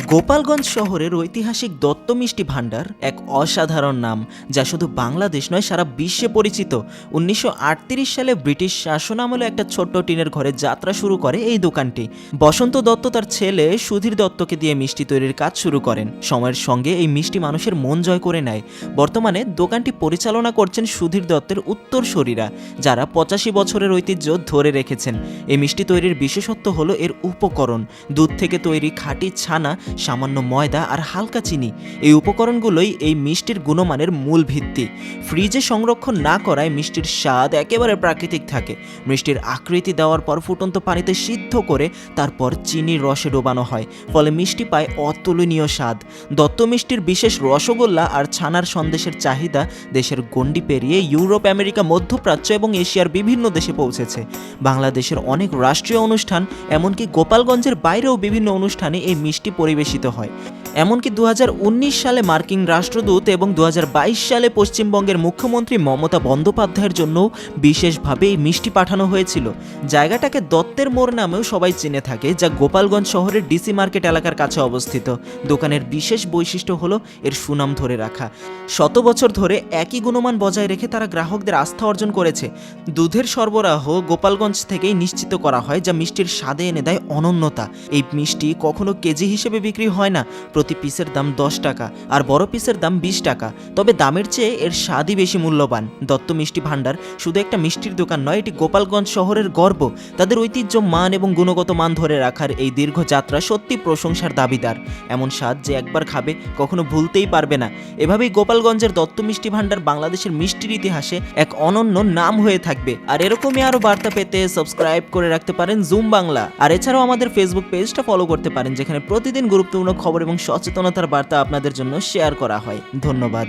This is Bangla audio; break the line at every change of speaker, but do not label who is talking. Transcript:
গোপালগঞ্জ শহরের ঐতিহাসিক দত্ত মিষ্টি ভাণ্ডার এক অসাধারণ নাম, যা শুধু বাংলাদেশ নয় সারা বিশ্বে পরিচিত। 1938 সালে ব্রিটিশ শাসনামলে একটা ছোট্ট টিনের ঘরে যাত্রা শুরু করে এই দোকানটি। বসন্ত দত্ত তার ছেলে সুধীর দত্তকে দিয়ে মিষ্টি তৈরির কাজ শুরু করেন। সময়ের সঙ্গে এই মিষ্টি মানুষের মন জয় করে নেয়। বর্তমানে দোকানটি পরিচালনা করছেন সুধীর দত্তের উত্তরসূরিরা, যারা 85 বছরের ঐতিহ্য ধরে রেখেছেন। এই মিষ্টি তৈরির বিশেষত্ব হলো এর উপকরণ। দুধ থেকে তৈরি খাঁটি ছানা, সামান্য ময়দা আর হালকা চিনি। এই উপকরণগুলোই এই মিষ্টির গুণমানের মূল ভিত্তি। ফ্রিজে সংরক্ষণ না করায় মিষ্টির স্বাদ একেবারে প্রাকৃতিক থাকে। মিষ্টির আকৃতি দেওয়ার পর ফুটন্ত পানিতে সিদ্ধ করে তারপর চিনির রসে ডোবানো হয়, ফলে মিষ্টি পায় অতুলনীয় স্বাদ। দত্ত মিষ্টির বিশেষ রসগোল্লা আর ছানার সন্দেশের চাহিদা দেশের গণ্ডি পেরিয়ে ইউরোপ, আমেরিকা, মধ্যপ্রাচ্য এবং এশিয়ার বিভিন্ন দেশে পৌঁছেছে। বাংলাদেশের অনেক রাষ্ট্রীয় অনুষ্ঠান, এমনকি গোপালগঞ্জের বাইরেও বিভিন্ন অনুষ্ঠানে এই মিষ্টি পরিবেশিত হয়। এমনকি 2019 সালে মার্কিন রাষ্ট্রদূত এবং 2022 সালে পশ্চিমবঙ্গের মুখ্যমন্ত্রী মমতা বন্দ্যোপাধ্যায়ের জন্য বিশেষভাবে এই মিষ্টি পাঠানো হয়েছিল। জায়গাটাকে দত্তের মোড় নামেও সবাই চিনে থাকে, যা গোপালগঞ্জ শহরের ডিসি মার্কেট এলাকার কাছে অবস্থিত। দোকানের বিশেষ বৈশিষ্ট্য হলো এর সুনাম ধরে রাখা। শত বছর ধরে একই গুণমান বজায় রেখে তারা গ্রাহকদের আস্থা অর্জন করেছে। দুধের সরবরাহ গোপালগঞ্জ থেকেই নিশ্চিত করা হয়, যা মিষ্টির স্বাদে এনে দেয় অনন্যতা। এই মিষ্টি কখনো কেজি হিসেবে বিক্রি হয় না। প্রতি পিসের দাম 10 টাকা আর বড় পিসের দাম 20 টাকা। তবে দামের চেয়ে এর স্বাদই বেশি মূল্যবান। দত্ত মিষ্টি ভাণ্ডার শুধু একটা মিষ্টির দোকান নয়, এটি গোপালগঞ্জ শহরের গর্ব। তাদের ঐতিহ্য, মান এবং গুণগত মান ধরে রাখার এই দীর্ঘ যাত্রা সত্যি প্রশংসার দাবিদার। এমন স্বাদ যে একবার খাবে কখনো ভুলতেই পারবে না। এভাবেই গোপালগঞ্জের দত্ত মিষ্টি ভাণ্ডার বাংলাদেশের মিষ্টির ইতিহাসে এক অনন্য নাম হয়ে থাকবে। আর এরকমই আরো বার্তা পেতে সাবস্ক্রাইব করে রাখতে পারেন জুম বাংলা। আর এছাড়াও আমাদের ফেসবুক পেজটা ফলো করতে পারেন, যেখানে প্রতিদিন গুরুত্বপূর্ণ খবর এবং সচেতনতার বার্তা আপনাদের জন্য শেয়ার করা হয়। ধন্যবাদ।